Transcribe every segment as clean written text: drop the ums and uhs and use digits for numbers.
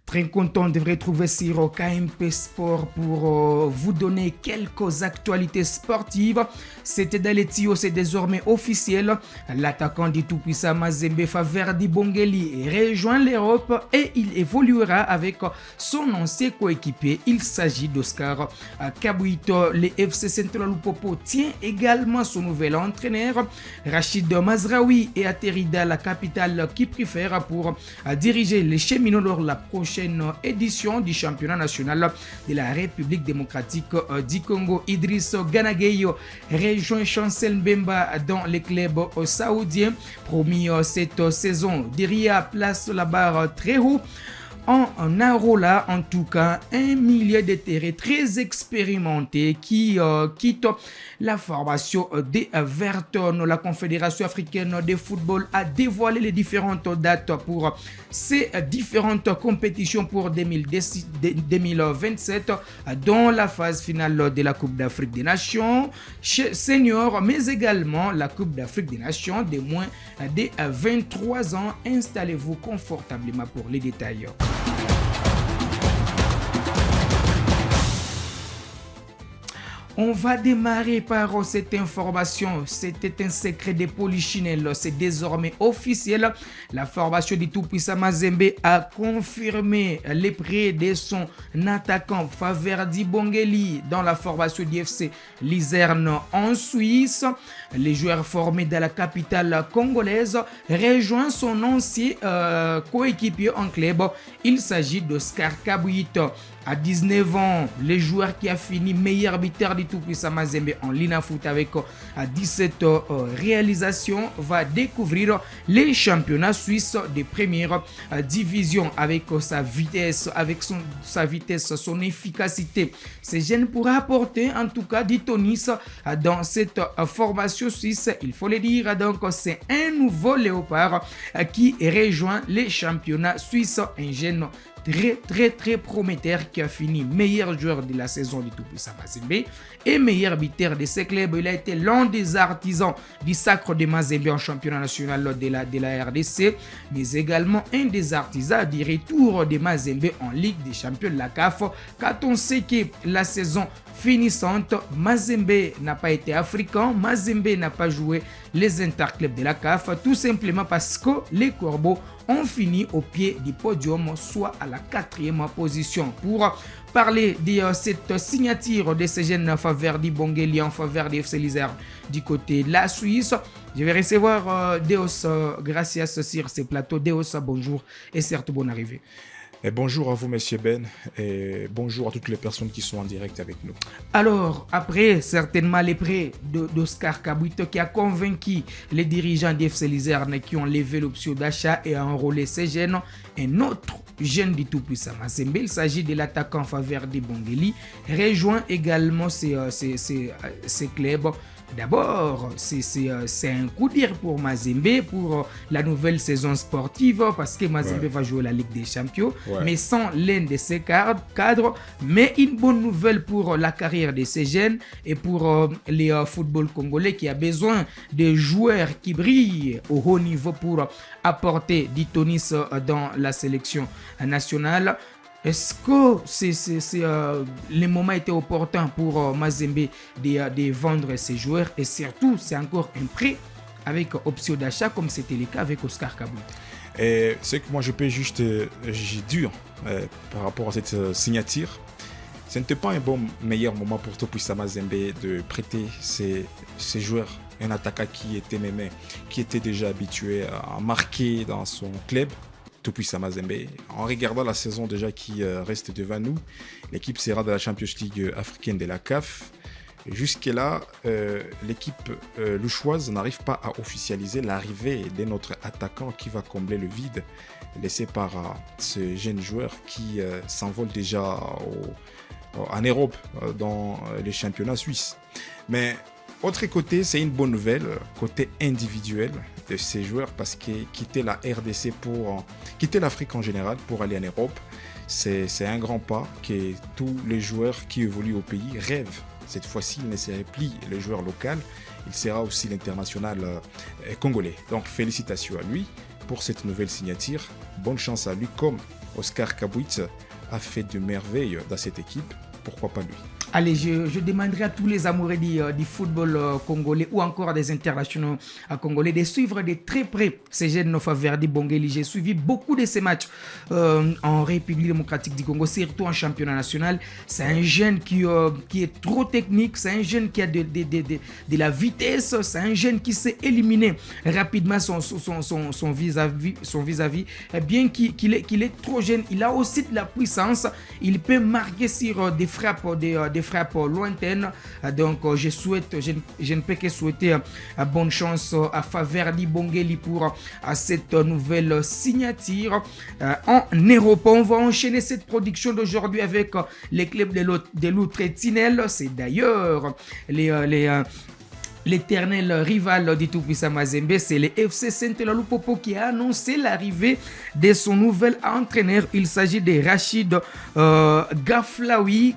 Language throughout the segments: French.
Très content de vous retrouver sur KMP Sport pour vous donner quelques actualités sportives. C'était dans les tuyaux, c'est désormais officiel. L'attaquant du tout-puissant Mazembe Faverdi Bongeli rejoint l'Europe et il évoluera avec son ancien coéquipier. Il s'agit d'Oscar Kabuito. Le FC Central Lupopo tient également son nouvel entraîneur. Rachid Mazraoui est atterri dans la capitale qui préfère pour diriger les cheminots lors de la prochaine édition du championnat national de la République démocratique du Congo. Idriss Ganagueyo rejoint Chancel Mbemba dans les clubs saoudiens. Promis cette saison, Diria place la barre très haut. En Arola, en tout cas, un milieu de terrain très expérimenté qui quitte la formation des Verton. La Confédération africaine de football a dévoilé les différentes dates pour ces différentes compétitions pour 2027, dont la phase finale de la Coupe d'Afrique des Nations seniors, mais également la Coupe d'Afrique des Nations des moins de 23 ans. Installez-vous confortablement pour les détails. On va démarrer par cette information. C'était un secret de Polichinelle. C'est désormais officiel. La formation du tout-puissant Mazembe a confirmé les prêts de son attaquant Faverdi Bongeli dans la formation du FC Luzerne en Suisse. Les joueurs formés dans la capitale congolaise rejoignent son ancien coéquipier en club. Il s'agit d'Oscar Kabuito. À 19 ans, le joueur qui a fini meilleur buteur du tout-puissant Mazembe en Lina Foot avec 17 réalisations va découvrir les championnats suisses de première division avec sa vitesse, son efficacité. Ce jeune pourra apporter en tout cas du tonus dans cette formation suisse. Il faut le dire, donc c'est un nouveau léopard qui rejoint les championnats suisses, un jeune très prometteur qui a fini meilleur joueur de la saison du tout-puissant Mazembe et meilleur buteur de ce club. Il a été l'un des artisans du sacre de Mazembe en championnat national de la RDC, mais également un des artisans du retour de Mazembe en Ligue des champions de la CAF. Quand on sait que la saison finissante, Mazembe n'a pas été africain, Mazembe n'a pas joué les interclubs de la CAF, tout simplement parce que les Corbeaux ont fini au pied du podium, soit à la 4e position. Pour parler de cette signature de ce jeune Faverdi Bongeli en faveur des FC Luzerne du côté de la Suisse, je vais recevoir Deos Gracias sur ce plateau. Deos, bonjour et certes bonne arrivée. Et bonjour à vous, Monsieur Ben, et bonjour à toutes les personnes qui sont en direct avec nous. Alors, après certainement les prêts d'Oscar Kabuito qui a convaincu les dirigeants d'FC Luzerne qui ont levé l'option d'achat et a enrôlé ces jeunes, un autre jeune du tout-puissant Mazembe, il s'agit de l'attaquant Faverdi Bongeli, rejoint également ces clubs. D'abord, c'est un coup d'ir pour Mazembe pour la nouvelle saison sportive parce que Mazembe va jouer la Ligue des Champions, mais sans l'un de ses cadres. Mais une bonne nouvelle pour la carrière de ces jeunes et pour le football congolais qui a besoin de joueurs qui brillent au haut niveau pour apporter du tonus dans la sélection nationale. Est-ce que le moment était opportun pour Mazembe de vendre ses joueurs et surtout c'est encore un prêt avec option d'achat comme c'était le cas avec Oscar Kabuito? Et ce que moi je peux juste dire par rapport à cette signature, ce n'était pas un meilleur moment pour tout-puissant Mazembe de prêter ses joueurs. Un attaquant qui était déjà habitué à marquer dans son club. Tout-puissant Mazembe. En regardant la saison déjà qui reste devant nous, l'équipe sera dans la Champions League africaine de la CAF. Jusque-là, l'équipe louchoise n'arrive pas à officialiser l'arrivée de notre attaquant qui va combler le vide laissé par ce jeune joueur qui s'envole déjà en Europe dans les championnats suisses. Mais autre côté, c'est une bonne nouvelle, côté individuel de ces joueurs, parce que quitter la RDC pour quitter l'Afrique en général pour aller en Europe, c'est un grand pas que tous les joueurs qui évoluent au pays rêvent. Cette fois-ci, il ne serait plus le joueur local, il sera aussi l'international congolais. Donc félicitations à lui pour cette nouvelle signature. Bonne chance à lui comme Oscar Kabouit a fait de merveilles dans cette équipe. Pourquoi pas lui? Allez, je demanderai à tous les amoureux du football congolais ou encore des internationaux congolais de suivre de très près ces jeunes Nova Verdi Bongeli. J'ai suivi beaucoup de ces matchs en République démocratique du Congo, surtout en championnat national. C'est un jeune qui est trop technique, c'est un jeune qui a de la vitesse, c'est un jeune qui sait éliminer rapidement son vis-à-vis. Bien qu'il est trop jeune, il a aussi de la puissance, il peut marquer sur des frappes lointaines. Donc je ne peux que souhaiter bonne chance à Faverdi Bongeli pour cette nouvelle signature en Europe. On va enchaîner cette production d'aujourd'hui avec les clubs de l'Outre-Tinel. C'est d'ailleurs l'éternel rival du tout-puissant Mazembe, c'est le FC Saint-Eloi Lupopo qui a annoncé l'arrivée de son nouvel entraîneur. Il s'agit de Rachid Gaflaoui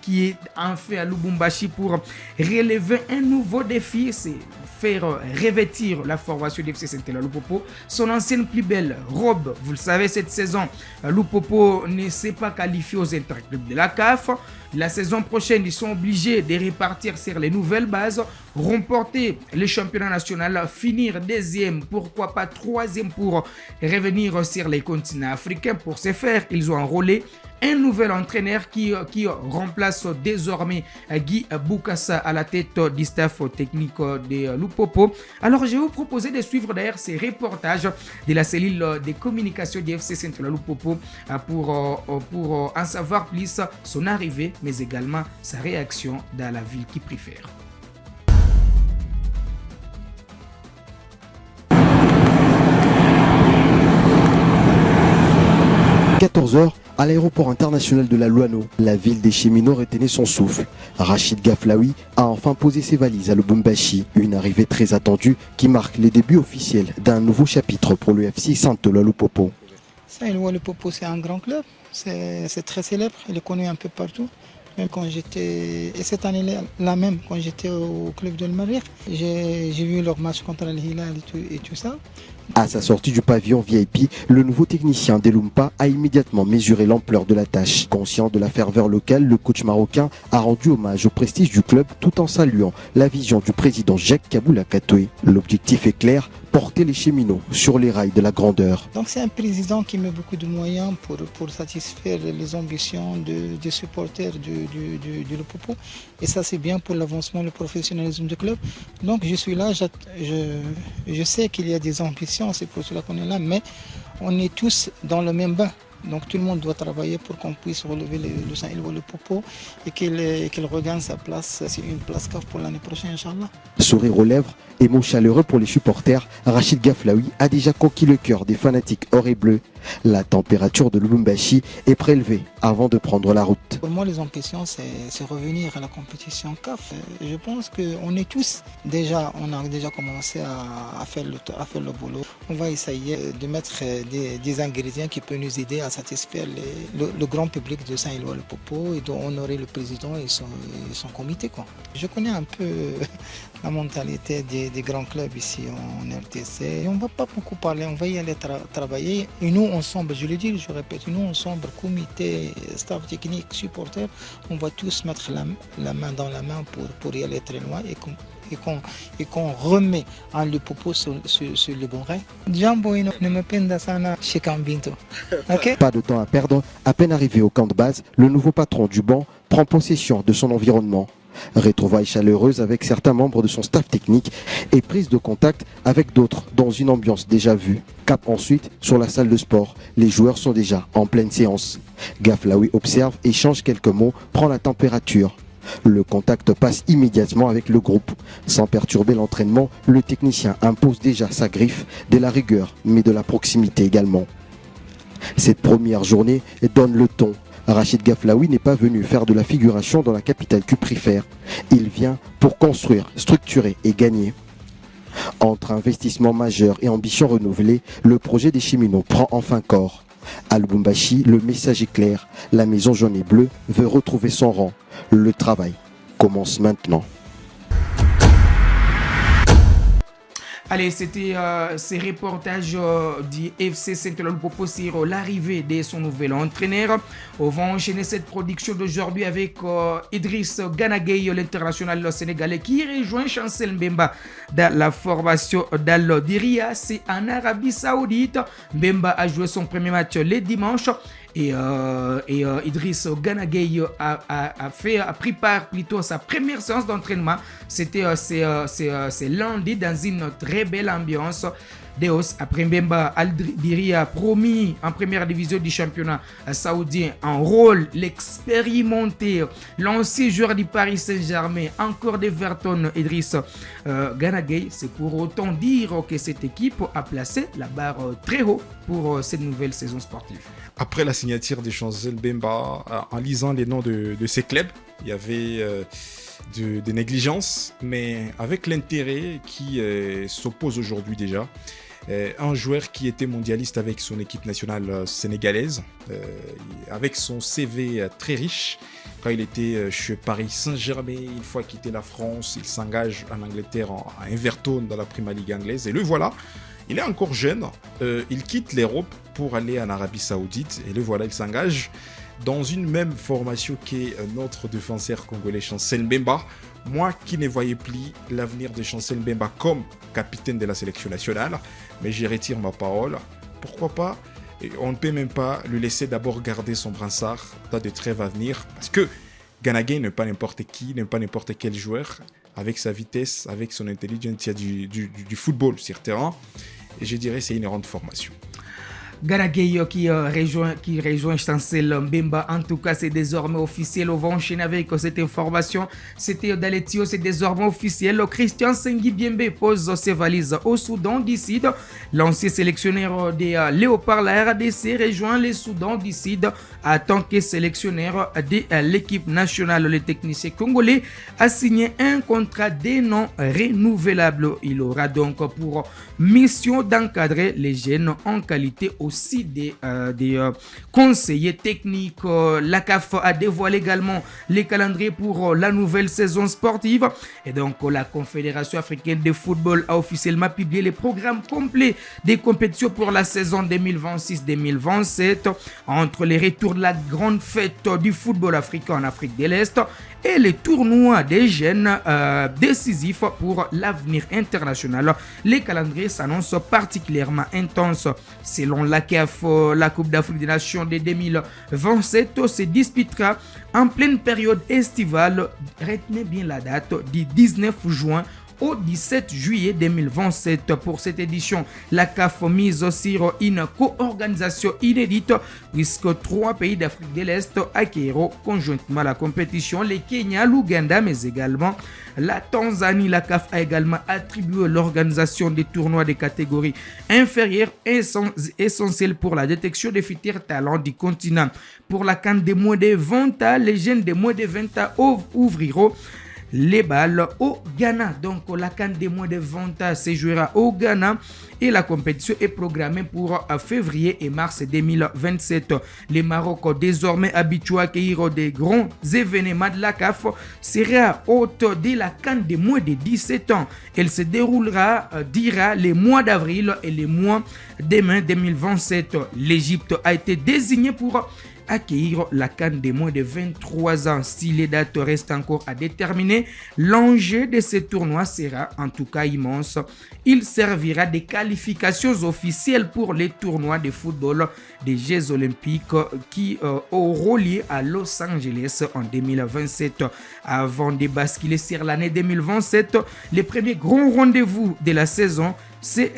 qui est en fait à Lubumbashi pour relever un nouveau défi, c'est faire revêtir la formation du FC Saint-Eloi Lupopo. Son ancienne plus belle robe, vous le savez, cette saison, Lupopo ne s'est pas qualifié aux interclubs de la CAF. La saison prochaine, ils sont obligés de repartir sur les nouvelles bases, remporter le championnat national, finir deuxième, pourquoi pas troisième pour revenir sur les continents africains. Pour ce faire, ils ont enrôlé un nouvel entraîneur qui remplace désormais Guy Boukassa à la tête du staff technique de Lupopo. Alors, je vais vous proposer de suivre d'ailleurs ces reportages de la cellule de communication du FC Saint-Eloi Lupopo pour en savoir plus son arrivée, mais également sa réaction dans la ville qu'il préfère. « 14h, à l'aéroport international de la Luano, la ville des cheminots retenait son souffle. Rachid Gaflaoui a enfin posé ses valises à Lubumbashi, une arrivée très attendue qui marque les débuts officiels d'un nouveau chapitre pour le FC Saint-Eloi Lupopo. Saint-Eloi Lupopo, c'est un grand club, c'est très célèbre, il est connu un peu partout. Même quand j'étais, et cette année-là même, quand j'étais au club de Marir, j'ai vu leur match contre Al Hilal et tout ça. À sa sortie du pavillon VIP, le nouveau technicien d'Elumpa a immédiatement mesuré l'ampleur de la tâche. Conscient de la ferveur locale, le coach marocain a rendu hommage au prestige du club tout en saluant la vision du président Jacques Kaboula Katoué. L'objectif est clair, porter les cheminots sur les rails de la grandeur. Donc c'est un président qui met beaucoup de moyens pour satisfaire les ambitions des supporters du Lupopo. Et ça c'est bien pour l'avancement, le professionnalisme du club. Donc je suis là, je sais qu'il y a des ambitions, c'est pour cela qu'on est là, mais on est tous dans le même bain. Donc tout le monde doit travailler pour qu'on puisse relever le Saint-Eloi Lupopo et qu'il regagne sa place, c'est une place CAF pour l'année prochaine, Inch'Allah. Sourire aux lèvres et mots chaleureux pour les supporters, Rachid Gaflaoui a déjà conquis le cœur des fanatiques or et bleu. La température de Lubumbashi est prélevée avant de prendre la route. Pour moi, les ambitions, c'est revenir à la compétition CAF. Je pense qu'on est tous on a déjà commencé à faire le boulot. On va essayer de mettre des ingrédients qui peuvent nous aider à satisfaire le grand public de Saint-Eloi Lupopo et d'honorer le président et son comité, quoi. Je connais un peu la mentalité des grands clubs ici en RTC. Et on ne va pas beaucoup parler, on va y aller travailler. Et nous, ensemble, je le dis, je répète, nous, ensemble, comité, staff technique, supporters, on va tous mettre la main dans la main pour y aller très loin et qu'on remet en Lupopo sur le bon rail. Okay? Pas de temps à perdre, à peine arrivé au camp de base, le nouveau patron du banc prend possession de son environnement. Retrouvailles chaleureuses avec certains membres de son staff technique et prise de contact avec d'autres dans une ambiance déjà vue. Cap ensuite sur la salle de sport. Les joueurs sont déjà en pleine séance. Gaflaoui observe, échange quelques mots, prend la température. Le contact passe immédiatement avec le groupe. Sans perturber l'entraînement, le technicien impose déjà sa griffe, de la rigueur, mais de la proximité également. Cette première journée donne le ton. Rachid Gaflaoui n'est pas venu faire de la figuration dans la capitale cuprifère. Il vient pour construire, structurer et gagner. Entre investissement majeur et ambition renouvelée, le projet des cheminots prend enfin corps. À Lubumbashi, le message est clair. La maison jaune et bleue veut retrouver son rang. Le travail commence maintenant. Allez, c'était ces reportages du FC Saint-Louis sur l'arrivée de son nouvel entraîneur. On va enchaîner cette production d'aujourd'hui avec Idriss Gana Gueye, l'international sénégalais, qui rejoint Chancel Mbemba dans la formation d'Al Diriyah. C'est en Arabie Saoudite. Mbemba a joué son premier match le dimanche. Et Idriss Gana Gueye a pris part plutôt à sa première séance d'entraînement. C'est lundi dans une très belle ambiance. Deos, après Mbemba, Al Diriyah a promis en première division du championnat saoudien un rôle, l'expérimenté, l'ancien joueur du Paris Saint-Germain, encore d'Everton, Idriss Gana Gueye. C'est pour autant dire que cette équipe a placé la barre très haut pour cette nouvelle saison sportive. Après la signature de Chancel Mbemba, en lisant les noms de ces clubs, il y avait des négligences, mais avec l'intérêt qui s'oppose aujourd'hui déjà, un joueur qui était mondialiste avec son équipe nationale sénégalaise, avec son CV très riche, quand il était chez Paris Saint-Germain, une fois quitté la France, il s'engage en Angleterre à Everton dans la Premier League anglaise, et le voilà. Il est encore jeune, il quitte l'Europe pour aller en Arabie Saoudite, et le voilà, il s'engage dans une même formation qu'est notre défenseur congolais Chancel Mbemba. Moi qui ne voyais plus l'avenir de Chancel Mbemba comme capitaine de la sélection nationale, mais j'y retire ma parole. Pourquoi pas? Et on ne peut même pas lui laisser d'abord garder son brassard dans de trêves à venir, parce que Gana Gueye n'est pas n'importe qui, n'est pas n'importe quel joueur, avec sa vitesse, avec son intelligence, il y a du football sur terrain, et je dirais c'est une grande formation. Gana Gueye qui rejoint Chancel Mbemba. En tout cas, c'est désormais officiel. On va enchaîner avec cette information. C'était Daletio, c'est désormais officiel. Christian Sengui Biembe pose ses valises au Soudan du Sud. L'ancien sélectionneur des Léopards, la RDC, rejoint le Soudan du Sud en tant que sélectionneur de l'équipe nationale. Le technicien congolais a signé un contrat de non renouvelable. Il aura donc pour mission d'encadrer les jeunes en qualité aussi des conseillers techniques. La CAF a dévoilé également les calendriers pour la nouvelle saison sportive, et donc la Confédération africaine de football a officiellement publié les programmes complets des compétitions pour la saison 2026-2027, entre les retours de la grande fête du football africain en Afrique de l'Est et les tournois des jeunes décisifs pour l'avenir international. Les calendriers s'annoncent particulièrement intenses. Selon la CAF, la Coupe d'Afrique des Nations de 2027 se disputera en pleine période estivale. Retenez bien la date, du 19 juin au 17 juillet 2027. Pour cette édition, la CAF mise sur une co-organisation inédite puisque 3 pays d'Afrique de l'Est accueilleront conjointement la compétition, le Kenya, l'Ouganda, mais également la Tanzanie. La CAF a également attribué l'organisation des tournois de catégories inférieures essentielles pour la détection des futurs talents du continent. Pour la CAN des moins de 20 ans, les jeunes de moins de 20 ans ouvriront les balles au Ghana. Donc la CAN des moins de 20 ans se jouera au Ghana et la compétition est programmée pour février et mars 2027. Le Maroc, désormais habitué à accueillir des grands événements de la CAF, sera hôte de la CAN des moins de 17 ans. Elle se déroulera les mois d'avril et les mois de mai 2027. L'Égypte a été désignée pour accueillir la CAN des moins de 23 ans. Si les dates restent encore à déterminer, l'enjeu de ce tournoi sera en tout cas immense. Il servira de qualifications officielles pour les tournois de football des Jeux Olympiques qui auront lieu à Los Angeles en 2027. Avant de basculer sur l'année 2027, le premier grand rendez-vous de la saison se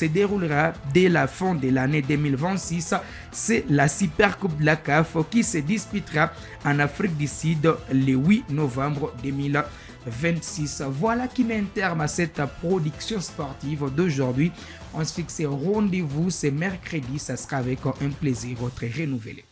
déroulera dès la fin de l'année 2026. C'est la Super Coupe de la CAF qui se disputera en Afrique du Sud le 8 novembre 2026. Voilà qui met un terme à cette production sportive d'aujourd'hui. On se fixe rendez-vous, c'est mercredi, ça sera avec un plaisir très renouvelé.